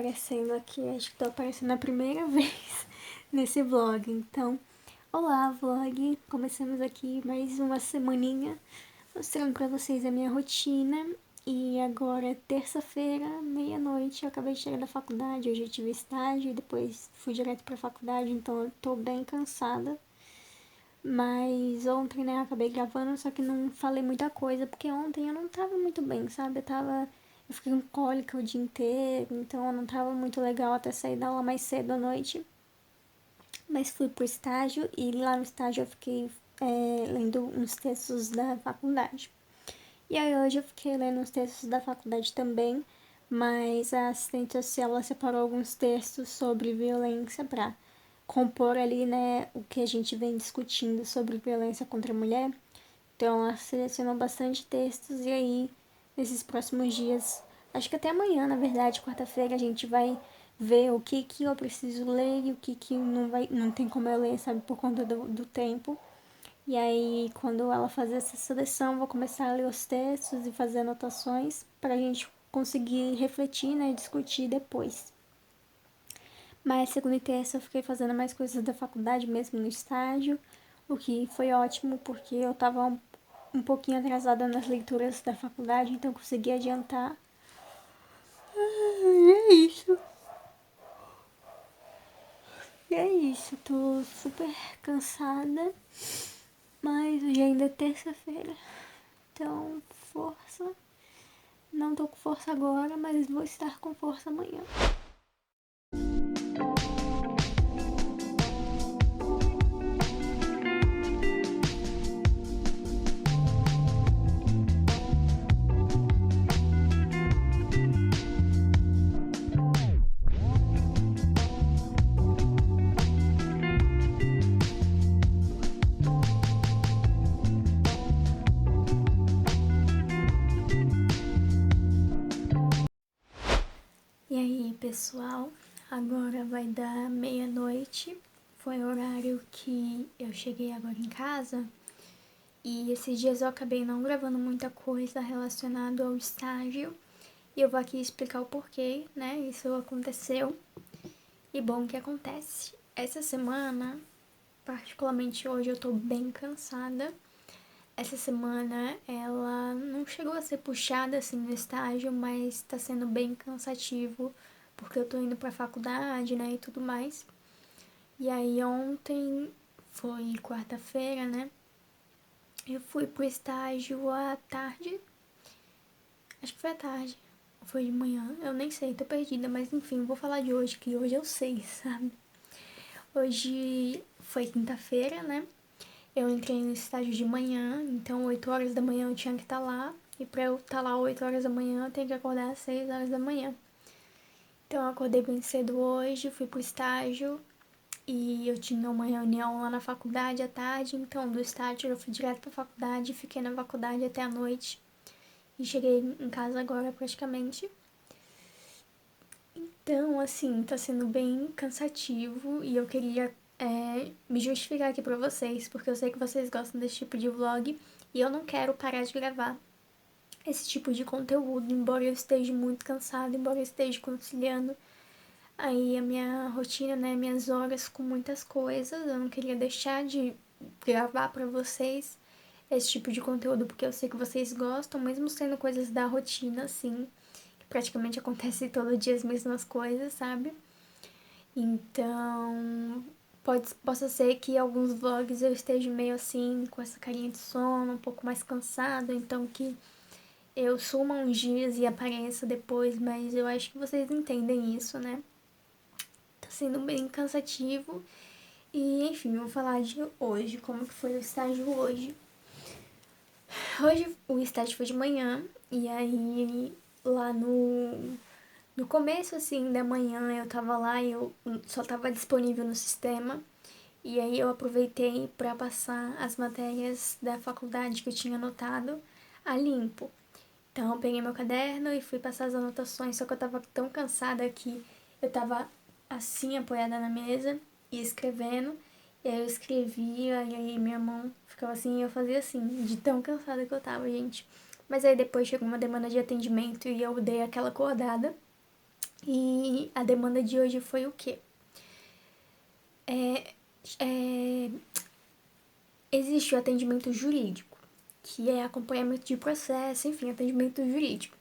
aparecendo aqui, acho que tô aparecendo a primeira vez nesse vlog. Então, olá vlog, começamos aqui mais uma semaninha mostrando pra vocês a minha rotina. E agora é terça-feira, meia-noite, eu acabei de chegar da faculdade, hoje eu tive estágio e depois fui direto pra faculdade, então eu tô bem cansada. Mas ontem, né, eu acabei gravando, só que não falei muita coisa, porque ontem eu não tava muito bem, sabe? Eu fiquei com cólica o dia inteiro, então eu não tava muito legal até sair da aula mais cedo à noite. Mas fui pro estágio e lá no estágio eu fiquei lendo uns textos da faculdade. E aí hoje eu fiquei lendo uns textos da faculdade também, mas a assistente social ela separou alguns textos sobre violência pra compor ali, né, o que a gente vem discutindo sobre violência contra a mulher. Então ela selecionou bastante textos e aí, nesses próximos dias, acho que até amanhã, na verdade, quarta-feira, a gente vai ver o que eu preciso ler e o que não tem como eu ler, sabe, por conta do tempo. E aí, quando ela fazer essa seleção, vou começar a ler os textos e fazer anotações para a gente conseguir refletir, né, e discutir depois. Mas segunda e terça eu fiquei fazendo mais coisas da faculdade mesmo no estágio, o que foi ótimo porque eu tava um pouquinho atrasada nas leituras da faculdade, então consegui adiantar. E é isso. E é isso, tô super cansada, mas hoje ainda é terça-feira, então força. Não tô com força agora, mas vou estar com força amanhã. E aí, pessoal, agora vai dar meia-noite. Foi o horário que eu cheguei agora em casa. E esses dias eu acabei não gravando muita coisa relacionada ao estágio. E eu vou aqui explicar o porquê, né? Isso aconteceu. E bom que acontece. Essa semana, particularmente hoje, eu tô bem cansada. Essa semana ela não chegou a ser puxada assim no estágio, mas tá sendo bem cansativo porque eu tô indo pra faculdade, né, e tudo mais. E aí ontem foi quarta-feira, né? Eu fui pro estágio à tarde. Acho que foi à tarde. Ou foi de manhã, eu nem sei, tô perdida, mas enfim, vou falar de hoje, que hoje eu sei, sabe? Hoje foi quinta-feira, né? Eu entrei no estágio de manhã, então 8 horas da manhã eu tinha que estar lá. E pra eu estar lá 8 horas da manhã, eu tenho que acordar às 6 horas da manhã. Então eu acordei bem cedo hoje, fui pro estágio. E eu tinha uma reunião lá na faculdade à tarde. Então do estágio eu fui direto pra faculdade, fiquei na faculdade até a noite. E cheguei em casa agora praticamente. Então, assim, tá sendo bem cansativo e eu queria me justificar aqui pra vocês, porque eu sei que vocês gostam desse tipo de vlog e eu não quero parar de gravar esse tipo de conteúdo, embora eu esteja muito cansada, embora eu esteja conciliando aí a minha rotina, né, minhas horas com muitas coisas. Eu não queria deixar de gravar pra vocês esse tipo de conteúdo, porque eu sei que vocês gostam, mesmo sendo coisas da rotina, assim, que praticamente acontece todo dia as mesmas coisas, sabe? Então, possa ser que alguns vlogs eu esteja meio assim, com essa carinha de sono, um pouco mais cansada, então que eu suma uns dias e apareça depois, mas eu acho que vocês entendem isso, né? Tá sendo bem cansativo. E, enfim, eu vou falar de hoje, como que foi o estágio hoje. Hoje o estágio foi de manhã, e aí lá no começo, assim, da manhã eu tava lá e eu só tava disponível no sistema. E aí eu aproveitei para passar as matérias da faculdade que eu tinha anotado a limpo. Então eu peguei meu caderno e fui passar as anotações, só que eu tava tão cansada que eu tava assim apoiada na mesa e escrevendo. E aí eu escrevia e aí minha mão ficava assim e eu fazia assim, de tão cansada que eu tava, gente. Mas aí depois chegou uma demanda de atendimento e eu dei aquela acordada. E a demanda de hoje foi o quê? Existe o atendimento jurídico, que é acompanhamento de processo, enfim, atendimento jurídico.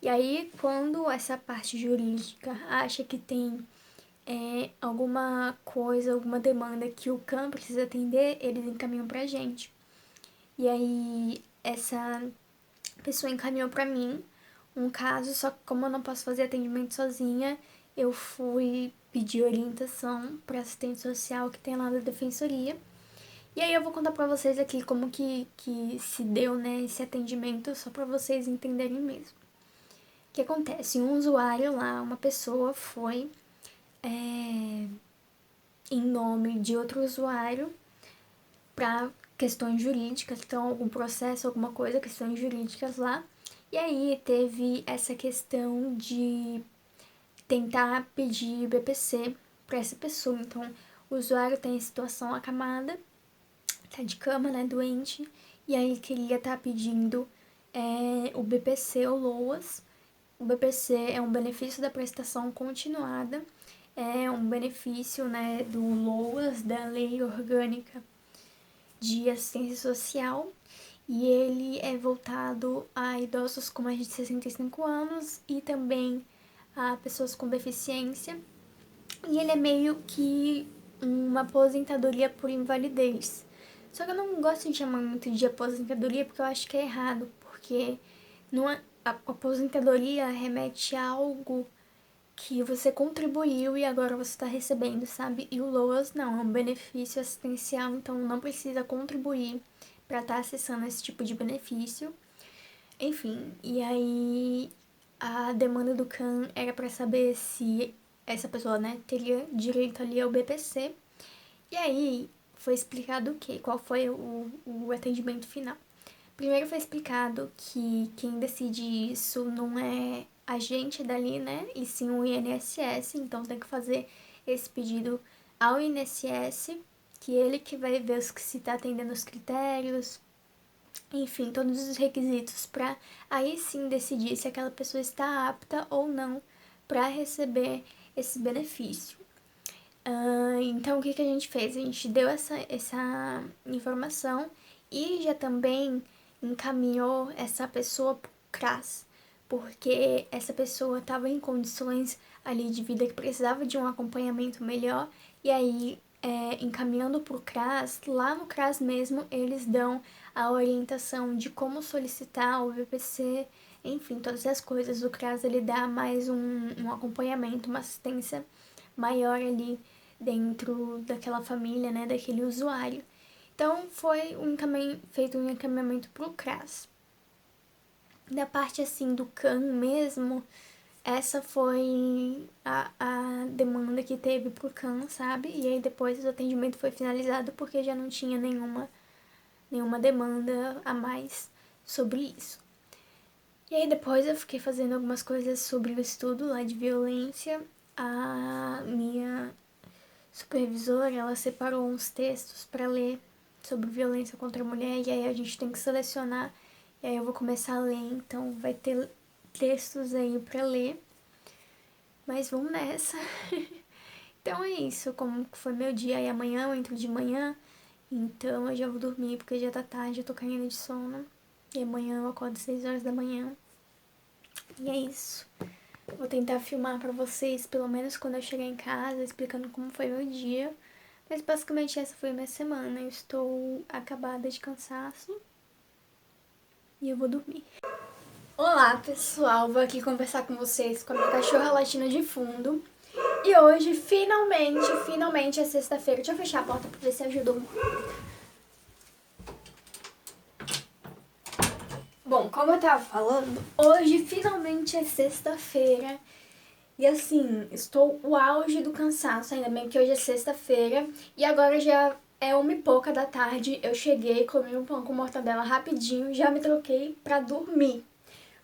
E aí, quando essa parte jurídica acha que tem alguma coisa, alguma demanda que o CAM precisa atender, eles encaminham pra gente. E aí, essa pessoa encaminhou pra mim um caso, só que como eu não posso fazer atendimento sozinha, eu fui pedir orientação pra assistente social que tem lá da defensoria. E aí eu vou contar pra vocês aqui como que se deu, né, esse atendimento, só pra vocês entenderem mesmo. O que acontece? Um usuário lá, uma pessoa foi em nome de outro usuário para questões jurídicas, então algum processo, alguma coisa, questões jurídicas lá. E aí teve essa questão de tentar pedir BPC para essa pessoa. Então o usuário tem a situação acamada, tá de cama, né, doente, e aí queria estar pedindo o BPC ou LOAS. O BPC é um benefício da prestação continuada, é um benefício, né, do LOAS, da Lei Orgânica de Assistência Social, e ele é voltado a idosos com mais de 65 anos e também a pessoas com deficiência, e ele é meio que uma aposentadoria por invalidez. Só que eu não gosto de chamar muito de aposentadoria porque eu acho que é errado, porque não é, a aposentadoria remete a algo que você contribuiu e agora você está recebendo, sabe? E o LOAS não, é um benefício assistencial, então não precisa contribuir para estar acessando esse tipo de benefício. Enfim, e aí a demanda do CAN era para saber se essa pessoa, né, teria direito ali ao BPC. E aí foi explicado o quê? Qual foi o atendimento final? Primeiro foi explicado que quem decide isso não é a gente dali, né? E sim o INSS, então tem que fazer esse pedido ao INSS, que ele que vai ver se está atendendo os critérios, enfim, todos os requisitos para aí sim decidir se aquela pessoa está apta ou não para receber esse benefício. Então, o que a gente fez? A gente deu essa informação e já também encaminhou essa pessoa pro CRAS, porque essa pessoa estava em condições ali de vida que precisava de um acompanhamento melhor, e aí, encaminhando pro CRAS, lá no CRAS mesmo, eles dão a orientação de como solicitar o VPC, enfim, todas as coisas. O CRAS, ele dá mais um acompanhamento, uma assistência maior ali dentro daquela família, né, daquele usuário. Então, foi feito um encaminhamento pro CRAS. Da parte, assim, do CAN mesmo, essa foi a demanda que teve pro CAN, sabe? E aí depois o atendimento foi finalizado porque já não tinha nenhuma demanda a mais sobre isso. E aí depois eu fiquei fazendo algumas coisas sobre o estudo lá de violência. A minha supervisora, ela separou uns textos para ler sobre violência contra a mulher, e aí a gente tem que selecionar, e aí eu vou começar a ler, então vai ter textos aí para ler, mas vamos nessa. Então é isso, como foi meu dia, e amanhã eu entro de manhã, então eu já vou dormir porque já tá tarde, eu tô caindo de sono, e amanhã eu acordo 6 horas da manhã, e é isso. Vou tentar filmar pra vocês, pelo menos quando eu chegar em casa, explicando como foi meu dia. Mas basicamente essa foi a minha semana. Eu estou acabada de cansaço e eu vou dormir. Olá, pessoal. Vou aqui conversar com vocês com a minha cachorra latina de fundo. E hoje, finalmente é sexta-feira. Deixa eu fechar a porta pra ver se ajuda um pouco. Bom, como eu tava falando, hoje finalmente é sexta-feira. E assim, estou o auge do cansaço, ainda bem que hoje é sexta-feira. E agora já é 1h pouca da tarde, eu cheguei, comi um pão com mortadela rapidinho, já me troquei pra dormir.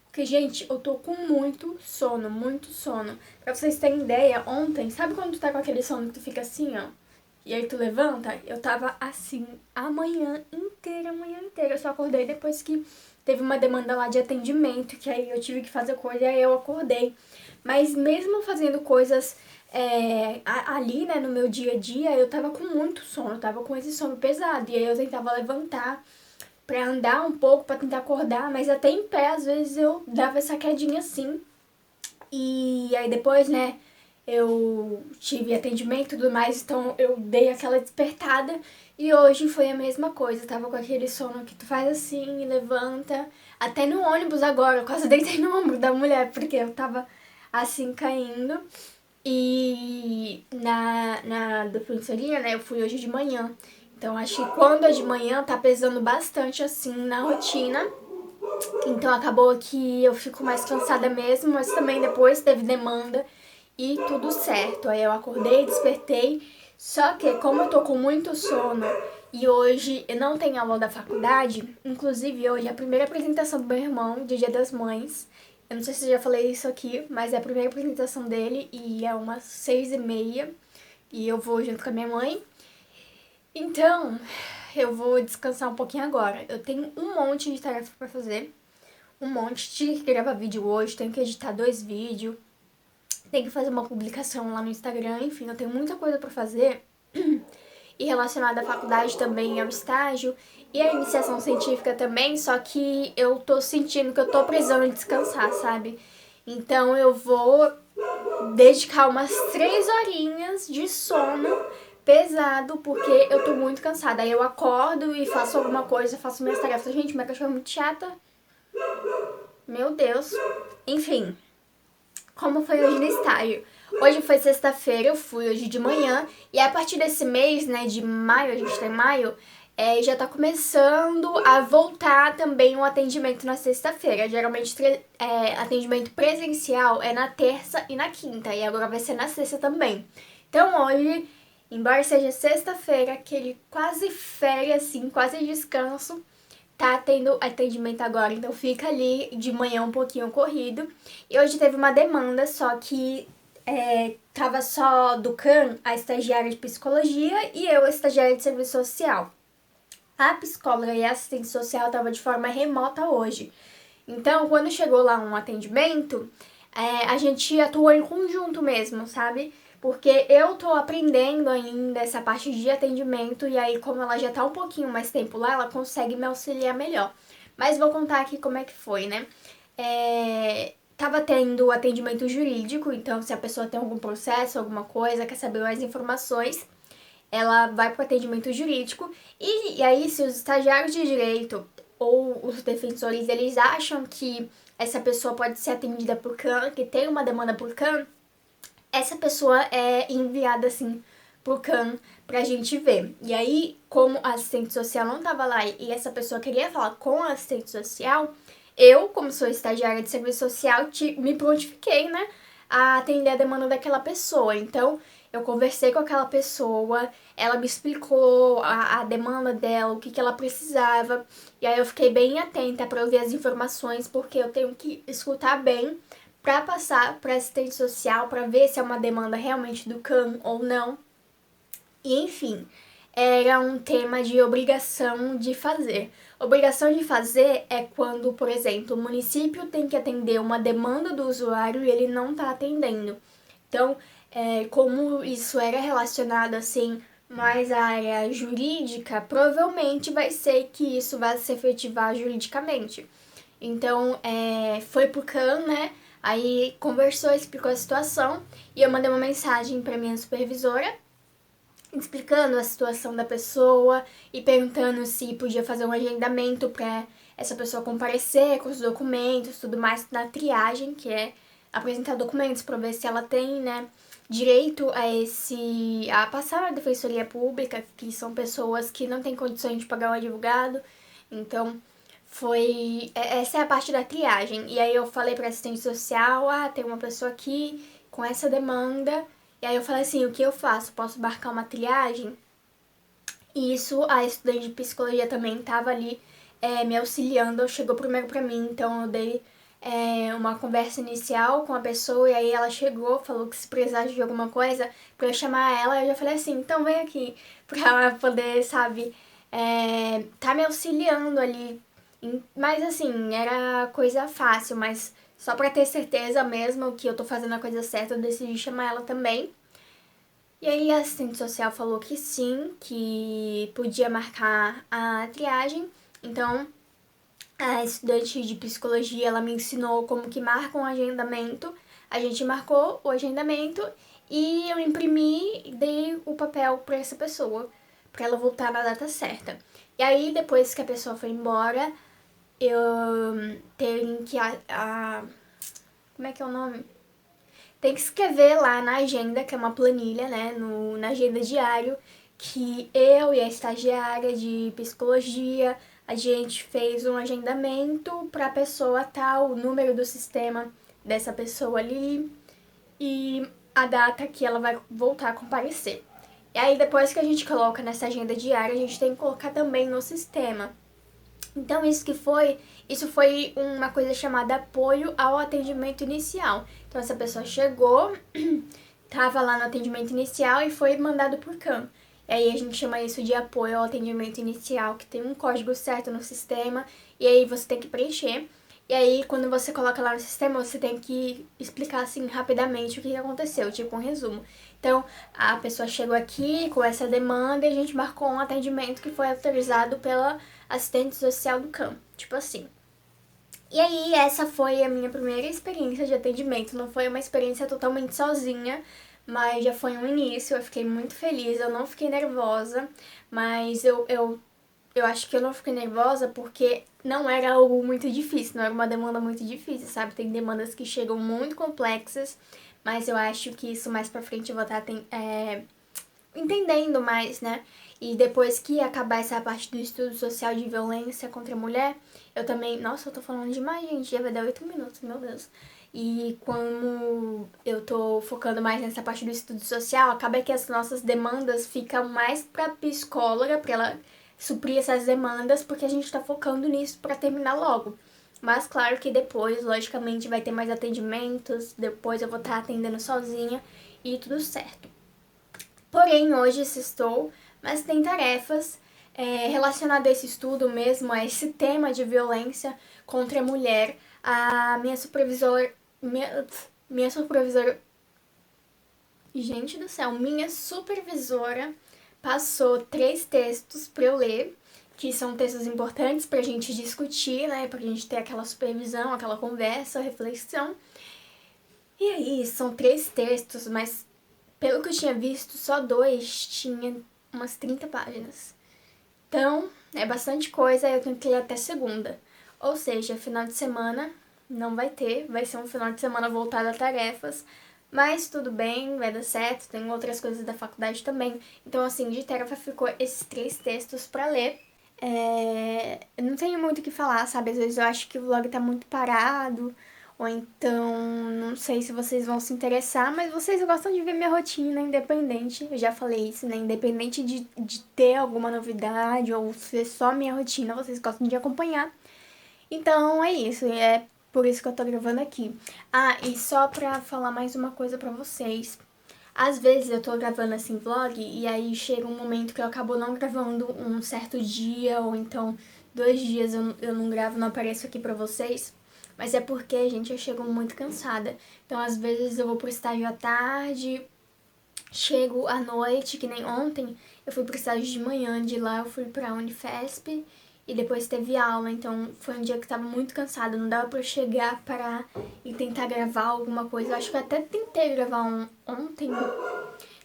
Porque, gente, eu tô com muito sono, muito sono. Pra vocês terem ideia, ontem, sabe quando tu tá com aquele sono que tu fica assim, ó? E aí tu levanta? Eu tava assim a manhã inteira, Eu só acordei depois que teve uma demanda lá de atendimento, que aí eu tive que fazer coisa e aí eu acordei. Mas mesmo fazendo coisas ali, né, no meu dia a dia, eu tava com muito sono, eu tava com esse sono pesado. E aí eu tentava levantar pra andar um pouco, pra tentar acordar, mas até em pé, às vezes eu dava essa quedinha assim. E aí depois, né, eu tive atendimento e tudo mais, então eu dei aquela despertada. E hoje foi a mesma coisa, eu tava com aquele sono que tu faz assim e levanta. Até no ônibus agora, eu quase deitei no ombro da mulher, porque eu tava assim caindo. E na defensoria, né, eu fui hoje de manhã. Então acho que quando é de manhã tá pesando bastante assim na rotina. Então acabou que eu fico mais cansada mesmo, mas também depois teve demanda e tudo certo. Aí eu acordei, despertei, só que como eu tô com muito sono e hoje eu não tenho aula da faculdade, inclusive hoje é a primeira apresentação do meu irmão de Dia das Mães. Eu não sei se eu já falei isso aqui, mas é a primeira apresentação dele e é umas 6h30 e eu vou junto com a minha mãe. Então, eu vou descansar um pouquinho agora. Eu tenho um monte de tarefa pra fazer, um monte. Tinha que gravar vídeo hoje, tenho que editar 2 vídeos, tenho que fazer uma publicação lá no Instagram, enfim, eu tenho muita coisa pra fazer. E relacionada à faculdade também, ao estágio e à iniciação científica também, só que eu tô sentindo que eu tô precisando descansar, sabe? Então eu vou dedicar umas 3 horinhas de sono pesado, porque eu tô muito cansada. Aí eu acordo e faço alguma coisa, faço minhas tarefas. Gente, minha cachorra é muito chata. Meu Deus. Enfim, como foi hoje no estágio? Hoje foi sexta-feira, eu fui hoje de manhã. E a partir desse mês, né, de maio, a gente tá em maio, já tá começando a voltar também o atendimento na sexta-feira. Geralmente atendimento presencial é na terça e na quinta, e agora vai ser na sexta também. Então hoje, embora seja sexta-feira, aquele quase férias, assim, quase descanso, tá tendo atendimento agora, então fica ali de manhã um pouquinho corrido. E hoje teve uma demanda, só que tava só do CAN, a estagiária de psicologia, e eu, a estagiária de serviço social. A psicóloga e a assistente social tava de forma remota hoje. Então, quando chegou lá um atendimento, a gente atuou em conjunto mesmo, sabe? Porque eu tô aprendendo ainda essa parte de atendimento e aí, como ela já tá um pouquinho mais tempo lá, ela consegue me auxiliar melhor. Mas vou contar aqui como é que foi, né? Tava tendo atendimento jurídico, então se a pessoa tem algum processo, alguma coisa, quer saber mais informações, ela vai pro atendimento jurídico. E aí, se os estagiários de direito ou os defensores, eles acham que essa pessoa pode ser atendida por CAN, que tem uma demanda por CAN, essa pessoa é enviada, assim, pro CAN pra gente ver. E aí, como a assistente social não tava lá e essa pessoa queria falar com a assistente social, eu, como sou estagiária de serviço social, me prontifiquei, né, a atender a demanda daquela pessoa. Então, eu conversei com aquela pessoa, ela me explicou a demanda dela, o que ela precisava, e aí eu fiquei bem atenta para ouvir as informações, porque eu tenho que escutar bem para passar para assistente social, para ver se é uma demanda realmente do CAN ou não. E enfim, era um tema de obrigação de fazer. Obrigação de fazer é quando, por exemplo, o município tem que atender uma demanda do usuário e ele não está atendendo. Então, como isso era relacionado assim mais à área jurídica, provavelmente vai ser que isso vai se efetivar juridicamente. Então, foi pro CAN, né? Aí conversou, explicou a situação e eu mandei uma mensagem para minha supervisora explicando a situação da pessoa e perguntando se podia fazer um agendamento para essa pessoa comparecer com os documentos, tudo mais na triagem, que é apresentar documentos para ver se ela tem, né, direito a passar na defensoria pública, que são pessoas que não têm condições de pagar um advogado. Então, essa é a parte da triagem. E aí eu falei para assistente social, tem uma pessoa aqui com essa demanda. E aí eu falei assim, o que eu faço? Posso marcar uma triagem? E isso, a estudante de psicologia também estava ali me auxiliando, chegou primeiro pra mim, então eu dei uma conversa inicial com a pessoa, e aí ela chegou, falou que se precisasse de alguma coisa, pra eu chamar ela, eu já falei assim, então vem aqui, pra ela poder, sabe, tá me auxiliando ali. Mas assim, era coisa fácil, mas Só pra ter certeza mesmo que eu tô fazendo a coisa certa, eu decidi chamar ela também. E aí a assistente social falou que sim, que podia marcar a triagem. Então, a estudante de psicologia, ela me ensinou como que marca um agendamento. A gente marcou o agendamento e eu imprimi e dei o papel pra essa pessoa, pra ela voltar na data certa. E aí, depois que a pessoa foi embora, eu tenho que como é que é o nome? Tem que escrever lá na agenda, que é uma planilha, né, na agenda diário, que eu e a estagiária de psicologia, a gente fez um agendamento para a pessoa tal, o número do sistema dessa pessoa ali e a data que ela vai voltar a comparecer. E aí, depois que a gente coloca nessa agenda diária, a gente tem que colocar também no sistema. Então, isso foi uma coisa chamada apoio ao atendimento inicial. Então, essa pessoa chegou, estava lá no atendimento inicial e foi mandado por CAM. E aí a gente chama isso de apoio ao atendimento inicial, que tem um código certo no sistema, e aí você tem que preencher. E aí, quando você coloca lá no sistema, você tem que explicar, assim, rapidamente o que aconteceu, tipo um resumo. Então, a pessoa chegou aqui com essa demanda e a gente marcou um atendimento que foi autorizado pela assistente social do CAM, tipo assim. E aí, essa foi a minha primeira experiência de atendimento. Não foi uma experiência totalmente sozinha, mas já foi um início. Eu fiquei muito feliz, eu não fiquei nervosa, mas eu acho que eu não fiquei nervosa porque não era algo muito difícil, não era uma demanda muito difícil, sabe? Tem demandas que chegam muito complexas, mas eu acho que isso mais pra frente eu vou estar entendendo mais, né? E depois que acabar essa parte do estudo social de violência contra a mulher, eu também... Nossa, eu tô falando demais, gente, já vai dar 8 minutos, meu Deus. E como eu tô focando mais nessa parte do estudo social, acaba que as nossas demandas ficam mais pra psicóloga, pra ela suprir essas demandas, porque a gente tá focando nisso pra terminar logo. Mas claro que depois, logicamente, vai ter mais atendimentos, depois eu vou estar atendendo sozinha e tudo certo. Porém, hoje estou, mas tem tarefas relacionadas a esse estudo mesmo, a esse tema de violência contra a mulher. A minha supervisora... Minha supervisora... Gente do céu, minha supervisora passou 3 textos para eu ler, que são textos importantes pra gente discutir, né, pra gente ter aquela supervisão, aquela conversa, reflexão. E aí, são 3 textos, mas pelo que eu tinha visto, só 2 tinha umas 30 páginas. Então, é bastante coisa, eu tenho que ler até segunda. Ou seja, final de semana não vai ter, vai ser um final de semana voltado a tarefas, mas tudo bem, vai dar certo, tem outras coisas da faculdade também. Então, assim, de tarefa ficou esses 3 textos pra ler. Eu não tenho muito o que falar, sabe? Às vezes eu acho que o vlog tá muito parado, ou então não sei se vocês vão se interessar, mas vocês gostam de ver minha rotina independente. Eu já falei isso, né? Independente de ter alguma novidade ou ser só minha rotina, vocês gostam de acompanhar. Então é isso, e é por isso que eu tô gravando aqui. Ah, e só pra falar mais uma coisa pra vocês. Às vezes eu tô gravando assim vlog e aí chega um momento que eu acabo não gravando um certo dia, ou então 2 dias eu não gravo, não apareço aqui pra vocês. Mas é porque, gente, eu chego muito cansada. Então, às vezes eu vou pro estágio à tarde, chego à noite, que nem ontem, eu fui pro estágio de manhã, de lá eu fui pra Unifesp e depois teve aula, então foi um dia que tava muito cansada, não dava pra eu chegar para e tentar gravar alguma coisa. Eu acho que eu até tentei gravar ontem,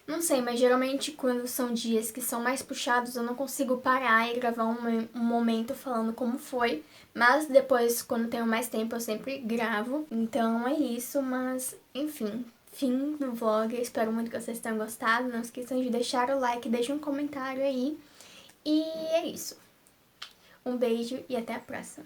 não sei, mas geralmente quando são dias que são mais puxados, eu não consigo parar e gravar um momento falando como foi. Mas depois, quando tenho mais tempo, eu sempre gravo. Então é isso, mas enfim, fim do vlog. Eu espero muito que vocês tenham gostado. Não esqueçam de deixar o like, deixem um comentário aí. E é isso. Um beijo e até a próxima.